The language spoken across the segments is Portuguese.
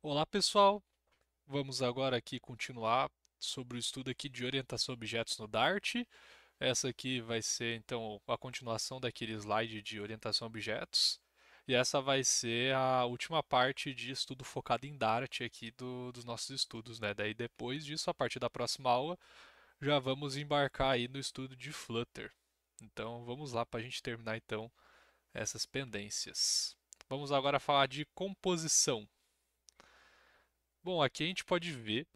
Olá pessoal, vamos agora aqui continuar sobre o estudo aqui de orientação a objetos no Dart. Essa aqui vai ser então a continuação daquele slide de orientação a objetos. E essa vai ser a última parte de estudo focado em Dart aqui dos nossos estudos, né? Daí depois disso, a partir da próxima aula, já vamos embarcar aí no estudo de Flutter. Então vamos lá para a gente terminar então essas pendências. Vamos agora falar de composição. Bom, aqui a gente pode ver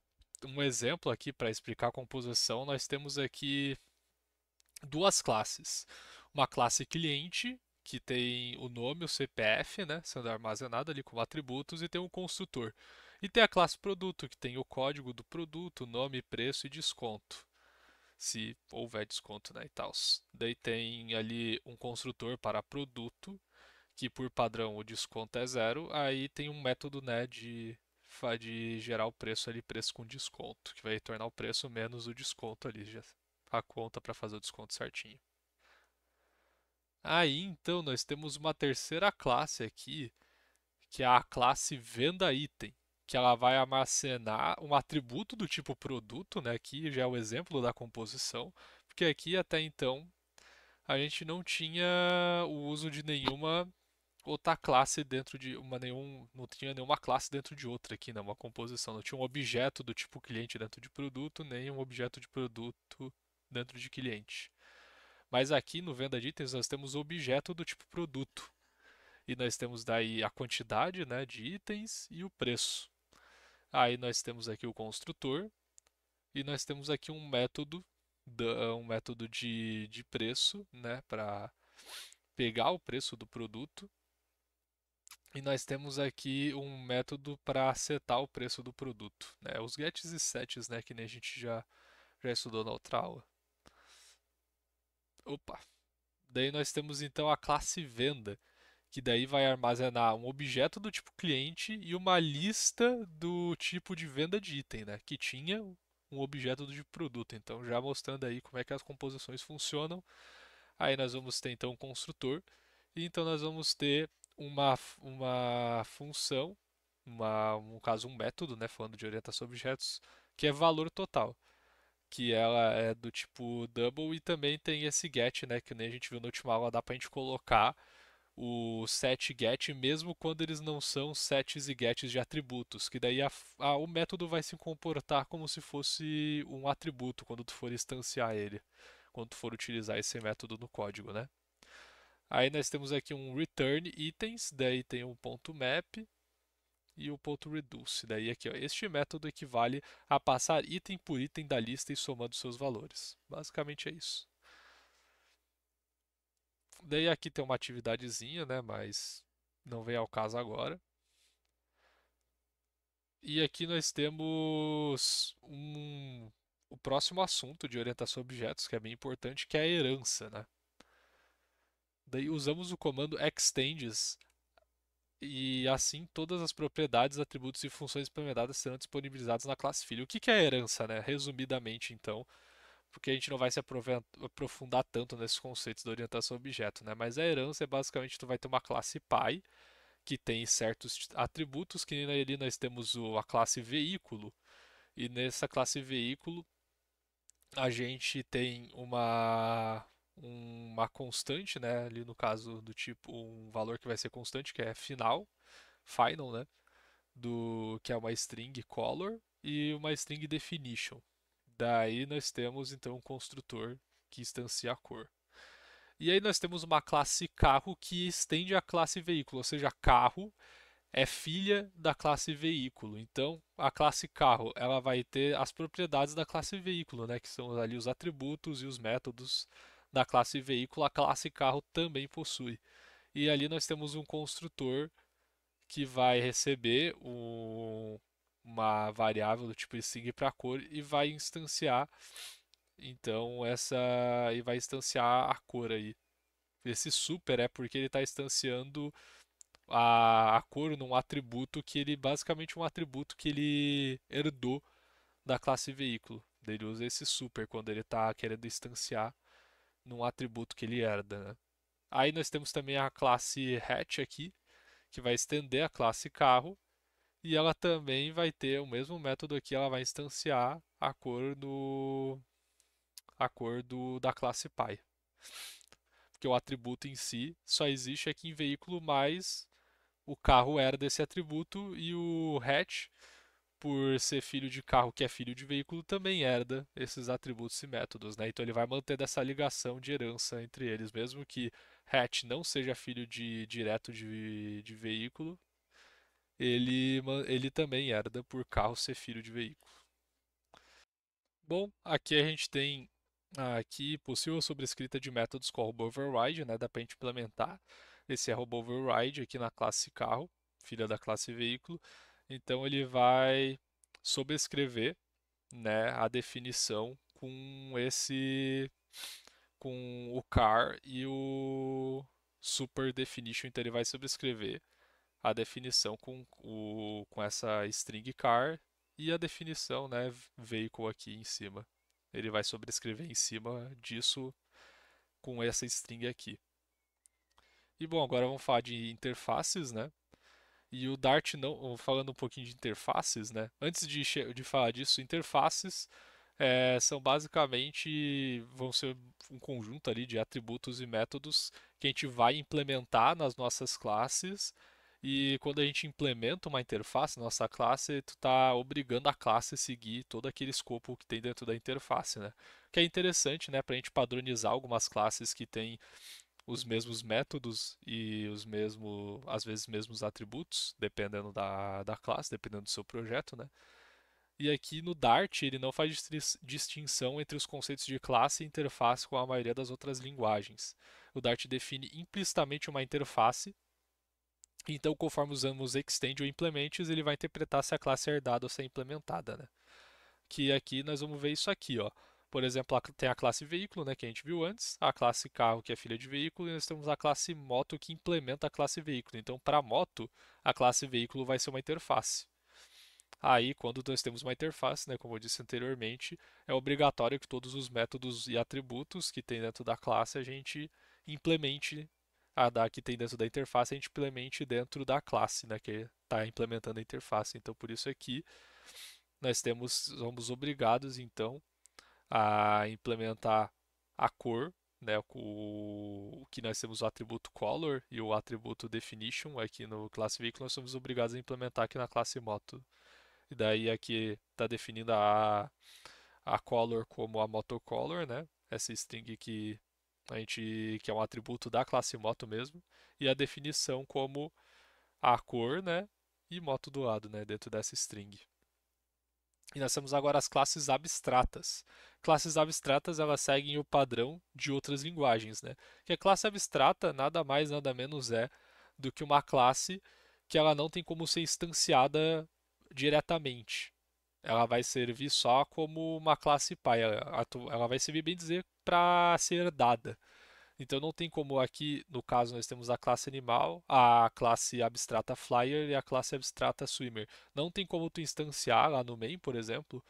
um exemplo aqui para explicar a composição. Nós temos aqui duas classes. Uma classe cliente, que tem o nome, o CPF, né, sendo armazenado ali como atributos, e tem um construtor. E tem a classe produto, que tem o código do produto, nome, preço e desconto, se houver desconto, né, e tal. Daí tem ali um construtor para produto, que por padrão o desconto é zero. Aí tem um método, né, de gerar o preço ali, preço com desconto, que vai retornar o preço menos o desconto ali, já, a conta para fazer o desconto certinho. Aí então nós temos uma terceira classe aqui, que é a classe venda item, que ela vai armazenar um atributo do tipo produto, né? Aqui já é o exemplo da composição, porque aqui até então a gente não tinha o uso de nenhuma outra classe dentro de não tinha nenhuma classe dentro de outra aqui, né? Uma composição, não tinha um objeto do tipo cliente dentro de produto, nem um objeto de produto dentro de cliente. Mas aqui no venda de itens nós temos o objeto do tipo produto. E nós temos daí a quantidade, né, de itens e o preço. Aí nós temos aqui o construtor e nós temos aqui um método de preço, né, para pegar o preço do produto. E nós temos aqui um método para setar o preço do produto, né? Os gets e sets, né, que nem a gente já estudou na outra aula. Opa! Daí nós temos então a classe venda, que daí vai armazenar um objeto do tipo cliente e uma lista do tipo de venda de item, né? Que tinha um objeto do tipo produto. Então já mostrando aí como é que as composições funcionam. Aí nós vamos ter então um construtor e então nós vamos ter uma função, no caso um método, né, falando de orientação a objetos, que é valor total, que ela é do tipo double e também tem esse get, né, que nem a gente viu na última aula, dá pra gente colocar o set get mesmo quando eles não são sets e gets de atributos, que daí o método vai se comportar como se fosse um atributo quando tu for instanciar ele, quando tu for utilizar esse método no código, né? Aí nós temos aqui um return itens, daí tem um ponto map e o ponto reduce. Daí aqui, ó, este método equivale a passar item por item da lista e somando seus valores. Basicamente é isso. Daí aqui tem uma atividadezinha, né, mas não vem ao caso agora. E aqui nós temos o próximo assunto de orientação a objetos, que é bem importante, que é a herança, né? Daí usamos o comando extends e assim todas as propriedades, atributos e funções implementadas serão disponibilizadas na classe filho. O que é herança, né? Resumidamente, então, porque a gente não vai se aprofundar tanto nesses conceitos da orientação a objeto, né? Mas a herança é basicamente tu vai ter uma classe pai que tem certos atributos, que ali nós temos a classe veículo, e nessa classe veículo a gente tem uma constante, né? Ali no caso do tipo um valor que vai ser constante, que é final, né? Que é uma string color e uma string definition. Daí nós temos então um construtor que instancia a cor. E aí nós temos uma classe carro que estende a classe veículo, ou seja, carro é filha da classe veículo. Então, a classe carro, ela vai ter as propriedades da classe veículo, né, que são ali os atributos e os métodos da classe veículo. A classe carro também possui. E ali nós temos um construtor que vai receber uma variável do tipo string para cor e vai instanciar então essa e vai instanciar a cor aí. Esse super é porque ele está instanciando a cor num atributo que ele basicamente um atributo que ele herdou da classe veículo. Ele usa esse super quando ele está querendo instanciar num atributo que ele herda, né? Aí nós temos também a classe hatch aqui, que vai estender a classe carro E ela também vai ter o mesmo método aqui, ela vai instanciar a cor da classe pai. Porque o atributo em si só existe aqui em veículo, mas o carro herda esse atributo e o hatch, por ser filho de carro que é filho de veículo, também herda esses atributos e métodos, né? Então ele vai manter essa ligação de herança entre eles, mesmo que hatch não seja filho direto de veículo, ele também herda por carro ser filho de veículo. Bom, aqui a gente tem aqui possível sobrescrita de métodos com arroba override, né? Dá para a gente implementar esse arroba override aqui na classe carro, filha da classe veículo. Então ele vai sobrescrever, né, a definição com o car e o super definition. Então ele vai sobrescrever a definição com essa string car e a definição, né, vehicle aqui em cima. Ele vai sobrescrever em cima disso com essa string aqui. E bom, agora vamos falar de interfaces, né? E o Dart não, falando um pouquinho de interfaces, né? Antes de falar disso, interfaces são basicamente vão ser um conjunto ali de atributos e métodos que a gente vai implementar nas nossas classes. E quando a gente implementa uma interface na nossa classe, tu está obrigando a classe a seguir todo aquele escopo que tem dentro da interface, né? Que é interessante, né, para a gente padronizar algumas classes que têm os mesmos métodos e os mesmos, às vezes mesmos atributos, dependendo da classe, dependendo do seu projeto, né? E aqui no Dart ele não faz distinção entre os conceitos de classe e interface com a maioria das outras linguagens. O Dart define implicitamente uma interface, então conforme usamos extend ou implements, ele vai interpretar se a classe é herdada ou se é implementada, né? Que aqui nós vamos ver isso aqui, ó. Por exemplo, tem a classe veículo, né, que a gente viu antes, a classe carro, que é filha de veículo, e nós temos a classe moto que implementa a classe veículo. Então, para moto, a classe veículo vai ser uma interface. Aí, quando nós temos uma interface, né, como eu disse anteriormente, é obrigatório que todos os métodos e atributos que tem dentro da classe a gente implemente, que tem dentro da interface, a gente implemente dentro da classe, né, que está implementando a interface. Então, por isso aqui somos obrigados então a implementar a cor, né, o que nós temos o atributo color e o atributo definition aqui no classe vehicle, nós somos obrigados a implementar aqui na classe moto. E daí aqui está definindo a color como a motocolor, né? Essa string que é um atributo da classe moto mesmo, e a definição como a cor, né? E moto do lado, né? Dentro dessa string. E nós temos agora as classes abstratas. Classes abstratas elas seguem o padrão de outras linguagens, né? Que a classe abstrata nada mais nada menos é do que uma classe que ela não tem como ser instanciada diretamente. Ela vai servir só como uma classe pai. Ela vai servir, bem dizer, para ser herdada. Então não tem como aqui, no caso, nós temos a classe animal, a classe abstrata flyer e a classe abstrata swimmer. Não tem como tu instanciar lá no main, por exemplo,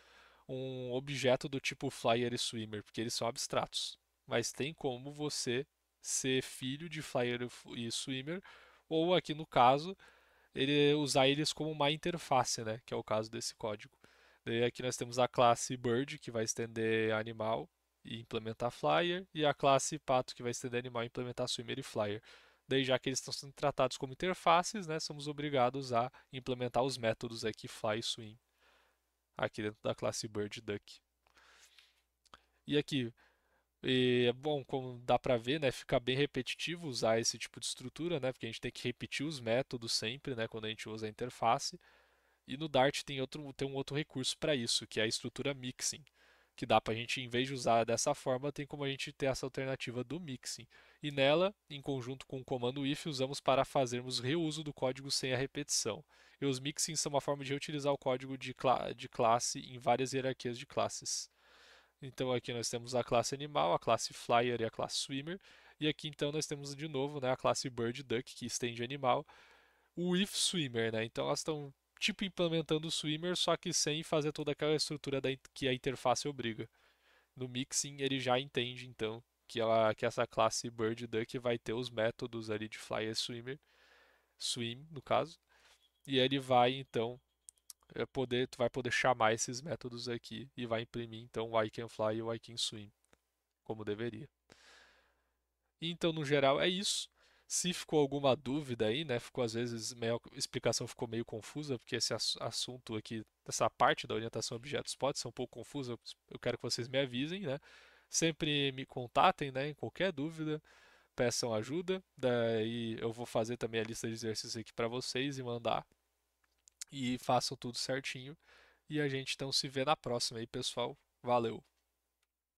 um objeto do tipo flyer e swimmer, porque eles são abstratos. Mas tem como você ser filho de flyer e swimmer, ou aqui no caso, usar eles como uma interface, né? Que é o caso desse código. Daí aqui nós temos a classe bird, que vai estender animal e implementar flyer, e a classe pato, que vai estender animal e implementar swimmer e flyer. Daí, já que eles estão sendo tratados como interfaces, né, somos obrigados a implementar os métodos aqui fly e swim aqui dentro da classe bird duck. E aqui, bom, como dá para ver, né, fica bem repetitivo usar esse tipo de estrutura, né, porque a gente tem que repetir os métodos sempre, né, quando a gente usa a interface. E no Dart tem um outro recurso para isso, que é a estrutura mixing, que dá para a gente, em vez de usar dessa forma, tem como a gente ter essa alternativa do mixing. E nela, em conjunto com o comando if, usamos para fazermos reuso do código sem a repetição. E os mixins são uma forma de reutilizar o código de classe em várias hierarquias de classes. Então aqui nós temos a classe animal, a classe flyer e a classe swimmer. E aqui então nós temos de novo, né, a classe bird duck, que estende animal, o if swimmer, né? Então elas estão tipo implementando o swimmer, só que sem fazer toda aquela estrutura que a interface obriga. No mixing ele já entende então que essa classe bird duck vai ter os métodos ali de fly e swimmer, swim no caso, e ele vai então tu vai poder chamar esses métodos aqui e vai imprimir então o I can fly e o I can swim, como deveria. Então, no geral, é isso. Se ficou alguma dúvida aí, né? Ficou às vezes a explicação ficou meio confusa, porque esse assunto aqui, essa parte da orientação a objetos pode ser um pouco confusa. Eu quero que vocês me avisem, né? Sempre me contatem, né? Em qualquer dúvida, peçam ajuda. Daí eu vou fazer também a lista de exercícios aqui para vocês e mandar. E façam tudo certinho. E a gente então se vê na próxima aí, pessoal. Valeu!